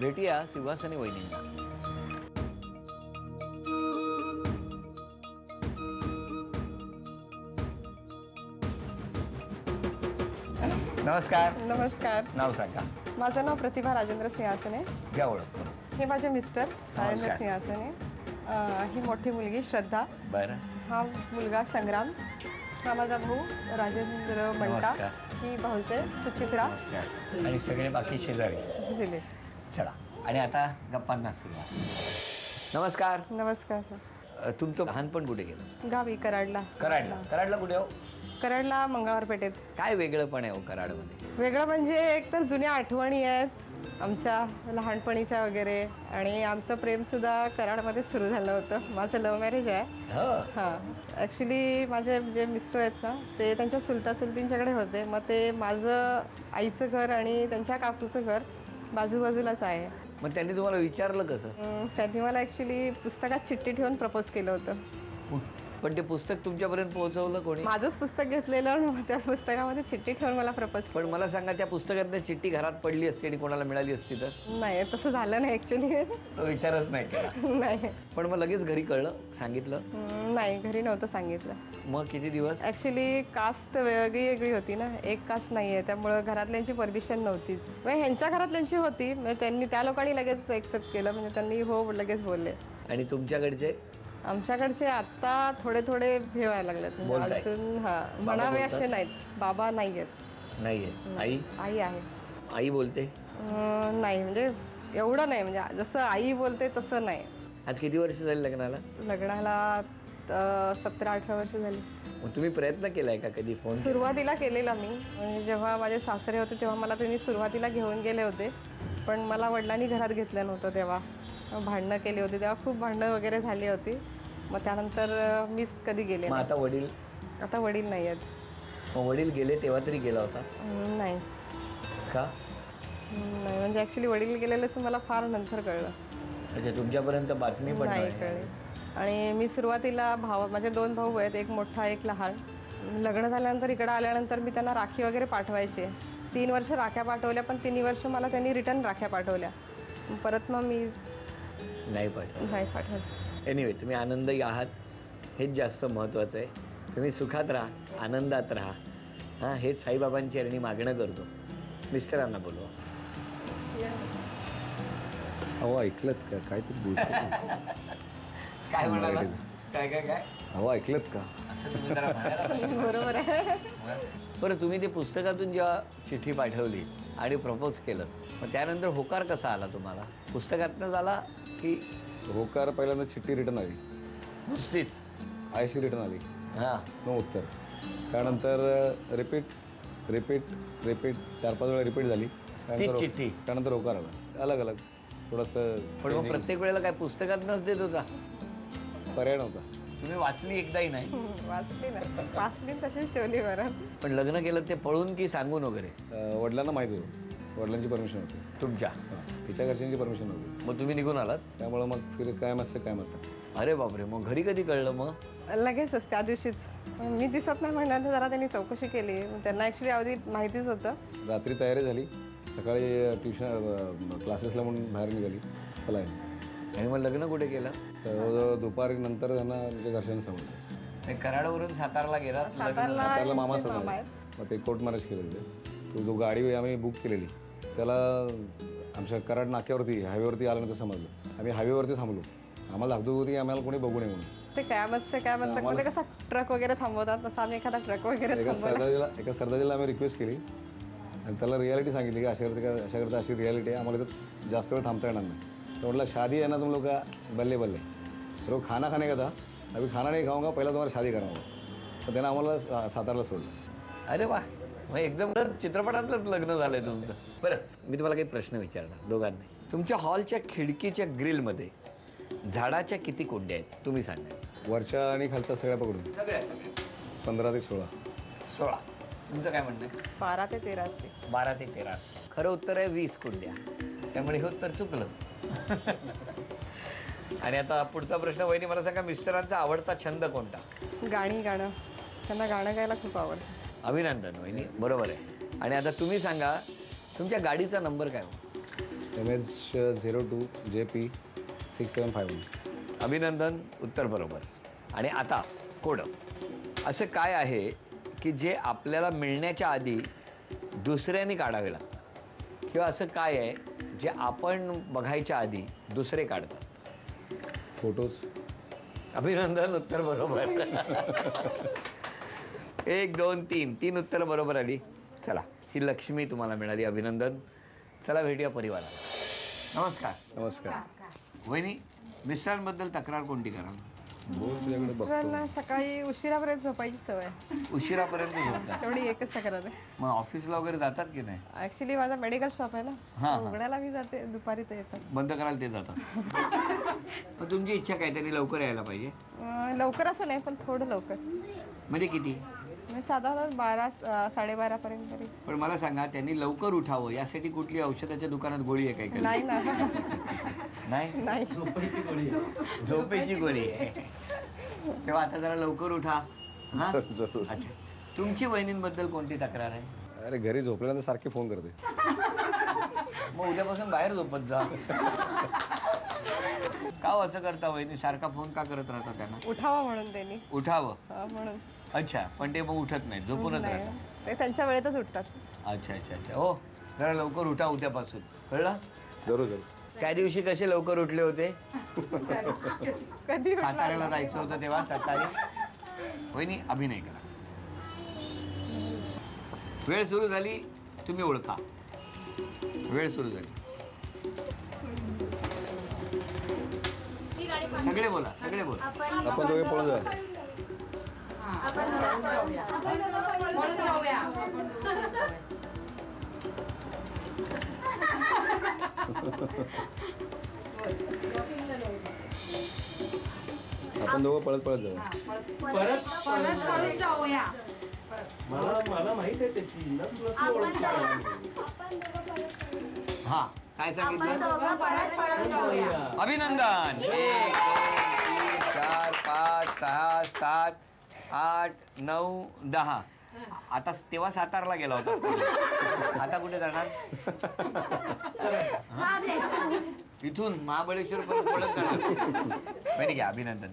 भेटूया सुहासिनी वहिनींना. नमस्कार. नमस्कार. नाव सांगा. माझं नाव प्रतिभा राजेंद्र सिंहासने. घ्या ओळख. हे माझे मिस्टर राजेंद्र सिंहासने. ही मोठी मुलगी श्रद्धा. बरं. हा मुलगा संग्राम. हा माझा भाऊ राजेंद्र मंटा. ही भाऊचे सुचित्रा. आणि सगळे बाकी शेजारी दिले. चला आणि आता गप्पांना सुरुवात. नमस्कार. नमस्कार सर. तुमचं लहानपण कुठे गेलं? गावी कराडला. कराडला कुठे हो? कराडला मंगळवारपेठेत. काय वेगळंपण आहे हो कराडमध्ये? वेगळं म्हणजे एक तर जुन्या आठवणी आहेत आमच्या लहानपणीच्या वगैरे. आणि आमचं प्रेम सुद्धा कराडमध्ये सुरू झालं होतं. माझं लव्ह मॅरेज आहे. हां, ॲक्च्युली माझे जे मिस्टर आहेत ना ते त्यांच्या चुलत्यांच्याकडे होते. मग ते माझं आईचं घर आणि त्यांच्या काकूचं घर बाजूबाजूलाच आहे. मग त्यांनी तुम्हाला विचारलं कसं? त्यांनी मला ॲक्च्युली पुस्तकात चिठ्ठी ठेवून प्रपोज केलं होतं. पण ते पुस्तक तुमच्यापर्यंत पोहोचवलं कोणी? माझंच पुस्तक घेतलेलं आणि त्या पुस्तकामध्ये चिठ्ठी ठेवून मला प्रपोज. पण मला सांगा, त्या पुस्तकातनं चिठ्ठी घरात पडली असती आणि कोणाला मिळाली असती तर? नाही, तसं झालं नाही ॲक्च्युली. विचारच नाही केला? नाही. पण मग लगेच घरी कळलं, सांगितलं? नाही, घरी नव्हतं सांगितलं. मग किती दिवस? ॲक्च्युली कास्ट वेगळी होती ना, एक कास्ट नाही आहे, त्यामुळं घरातल्यांची परमिशन नव्हतीच. म्हणजे ह्यांच्या घरातल्यांची होती, म्हणजे त्यांनी त्या लोकांनी लगेच एक्सेप्ट केलं. म्हणजे त्यांनी हो लगेच बोलले. आणि तुमच्याकडचे? आमच्याकडचे आता थोडे थोडे हे व्हायला लागलेत. अजून म्हणावे असे नाहीत. बाबा नाही आहेत. नाहीये. आई? आई आहे. आई बोलते? नाही, म्हणजे एवढं नाही, म्हणजे जसं आई बोलते तसं नाही. आज किती वर्ष झाली लग्नाला? लग्नाला 17-18 वर्ष झाली. मग तुम्ही प्रयत्न केलाय का कधी फोन? सुरुवातीला केलेला मी. म्हणजे जेव्हा माझे सासरे होते तेव्हा मला त्यांनी सुरुवातीला घेऊन गेले होते. पण मला वडिलांनी घरात घेतलं नव्हतं. तेव्हा भांडणं केली होती. तेव्हा खूप भांडणं वगैरे झाली होती. मग त्यानंतर मीच कधी गेले. मग आता वडील? आता वडील नाही आहेत. मग वडील गेले तेव्हा तरी गेला होता? नाही. का? नाही, म्हणजे ॲक्च्युली वडील गेलेलं मला फार नंतर कळलं. अच्छा, तुमच्यापर्यंत बातमी पण नाही कळली. आणि मी सुरुवातीला माझे 2 भाऊ आहेत, एक मोठा एक लहान. लग्न झाल्यानंतर इकडं आल्यानंतर मी त्यांना राखी वगैरे पाठवायचे. 3 वर्ष राख्या पाठवल्या, पण 3 वर्ष मला त्यांनी रिटर्न राख्या पाठवल्या. परत मग मी नाही पाठवलं. एनिवे, तुम्ही आनंदी आहात, हेच जास्त महत्त्वाचं आहे. तुम्ही सुखात राहा, आनंदात राहा. हां, हेच साईबाबांची चरणी मागणं करतो. मिस्टरांना बोलवा. अहो ऐकलत का? काय तरी काय म्हणाला? काय? अहो ऐकलत का? असं तुम्ही जरा म्हणायला. बरोबर आहे. बरं, तुम्ही ती पुस्तकातून जेव्हा चिठ्ठी पाठवली आणि प्रपोज केलं, मग त्यानंतर होकार कसा आला तुम्हाला? पुस्तकातनं झाला की? होकार पहिल्यांदा चिठ्ठी रिटर्न आली. नुसतीच? आयशी रिटर्न आली. हां. नो उत्तर. त्यानंतर रिपीट 4-5 वेळा रिपीट झाली. चिठ्ठी. त्यानंतर होकार आला. अलग थोडंसं. पण मग प्रत्येक वेळेला काय पुस्तकातनंच देत होता? पर्याय नव्हता. तुम्ही वाचली एकदाही नाही? वाचली तशीच ठेवली बरं. पण लग्न केलं ते पळून की सांगून वगैरे? वडिलांना माहिती होतं. वडिलांची परमिशन होती. तुमच्या? तिच्या घरच्यांची परमिशन होती. मग तुम्ही निघून आलात? त्यामुळं मग फिर काय म्हणतात. अरे बापरे. मग घरी कधी कळलं? मग लगेचच त्या दिवशीच. मी दिसत नाही म्हणल्यानंतर जरा त्यांनी चौकशी केली. त्यांना ॲक्च्युली अगदी माहितीच होतं. रात्री तयारी झाली, सकाळी ट्युशन क्लासेसला म्हणून बाहेर निघाली. चला. आणि मग लग्न कुठे केलं? दुपारी नंतर त्यांना म्हणजे घरच्यांना समजलं. कराडवरून सातारला गेला? सातारला मामा समजला. मग ते कोर्ट मॅरेज केलं होते. जो गाडी आम्ही बुक केलेली त्याला आमच्या कराड नाक्यावरती हायवेवरती आल्यानंतर समजलं. आम्ही हायवेवरती थांबलो. आम्हाला धाकधूक होती की आम्हाला कोणी बघू नये म्हणून. ते काय म्हणतात मध्ये कसा ट्रक वगैरे थांबवतात तसं आम्ही एखादा ट्रक वगैरे एका सरदारजीला आम्ही रिक्वेस्ट केली आणि त्याला रियालिटी सांगितली की अशा करता अशी रियालिटी आहे, आम्हाला इथं जास्त वेळ थांबता येणार नाही. तो म्हटलं शादी आहे ना तुम लोग का? बल्ले तर वो खाना खाने का था. अभी खाना नहीं खाऊंगा, पहिला तुम्हाला शादी करावं. तर त्यानं आम्हाला सातारला सोडलं. अरे वा. मग एकदम चित्रपटातलंच लग्न झालंय तुमचं. बरं, मी तुम्हाला काही प्रश्न विचारणार दोघांनी. तुमच्या हॉलच्या खिडकीच्या ग्रिलमध्ये झाडाच्या किती कुंड्या आहेत तुम्ही सांगा? वरच्या आणि खालच्या सगळ्या पकडून? सगळ्या. 15 ते 16. 16. तुमचं काय म्हणणं आहे? 12 ते 13 असते. 12 ते 13. खरं उत्तर आहे 20 कुंड्या. त्यामुळे हे उत्तर चुकलं. आणि आता पुढचा प्रश्न, वहिनी मला सांगा, मिस्टरांचा आवडता छंद कोणता? गाणं. त्यांना गाणं गायला खूप आवडतं. अभिनंदन वहिनी, बरोबर आहे. आणि आता तुम्ही सांगा, तुमच्या गाडीचा नंबर काय हो? MH02JP6751. अभिनंदन, उत्तर बरोबर. आणि आता कोड असं काय आहे की जे आपल्याला मिळण्याच्या आधी दुसऱ्याने काढावे लागतं, किंवा असं काय आहे जे आपण बघायच्या आधी दुसरे काढतात? फोटोज. अभिनंदन, उत्तर बरोबर. 1 2 3 3 उत्तरं बरोबर आली. चला, ही लक्ष्मी तुम्हाला मिळाली. अभिनंदन. चला भेटूया परिवाराला. नमस्कार. नमस्कार. वहिनी, मिस्टरांबद्दल तक्रार कोणती कराल? बोल तुझ्याकडे बघतो. मिस्टरांना सकाळी उशिरापर्यंत झोपायची सवय. उशिरापर्यंत झोपतात. तेवढी एकच तक्रार आहे. मग ऑफिसला वगैरे जातात की नाही? ऍक्च्युली माझा मेडिकल शॉप आहे हा, ना, हा. उघडायला मी जाते, दुपारी ते येतात. बंद करायला ते जातात. मग तुमची इच्छा काय, त्यांनी लवकर यायला पाहिजे? लवकर असं नाही, पण थोडं लवकर. म्हणजे किती? मी साधारण 12 12:30 पर्यंत तरी. पण मला सांगा, त्यांनी लवकर उठावं यासाठी कुठली औषधाच्या दुकानात गोळी आहे काय काय? नाही ना. नाही. नाही. झोपेची गोळी आहे. तेव्हा आता जरा लवकर उठा. हा? जरूर. अच्छा. तुमची वहिनींबद्दल कोणती तक्रार आहे? अरे घरी झोपल्यानंतर सारखे फोन करते. मग उद्यापासून बाहेर झोपत जा. का हो असं करता वहिनी? सारखा फोन का करत राहता त्यांना? उठावा म्हणून त्यांनी. उठावं. म्हणून. अच्छा, पण ते मग उठत नाही, झोपूनच नाही. राहतात. ते त्यांच्या वेळेतच उठतात. अच्छा अच्छा अच्छा. हो, जरा लवकर उठा उद्यापासून, कळलं? जरूर जरूर. त्या दिवशी कसे लवकर उठले होते? कधी उठला? साताऱ्याला जायचं होतं तेव्हा सकाळी. वहिनी, अभिनय करा. वेळ सुरू झाली, तुम्ही ओळखा. वेळ सुरू झाली. सगळे बोला, सगळे बोला. आपण दोघे पळून जाऊ. आपण दोघं पळत पळत जाऊ. मला माहित आहे त्याची नसलं ओळखतो. हा, काय सांगितलं? अभिनंदन. 1 2 3 4 5 6 7 8 9 10. आता तेव्हा सातारला गेला होता. आता कुठे जाणार? इथून महाबळेश्वर पर्यंत पळत जाणार. माहिती घ्या. अभिनंदन.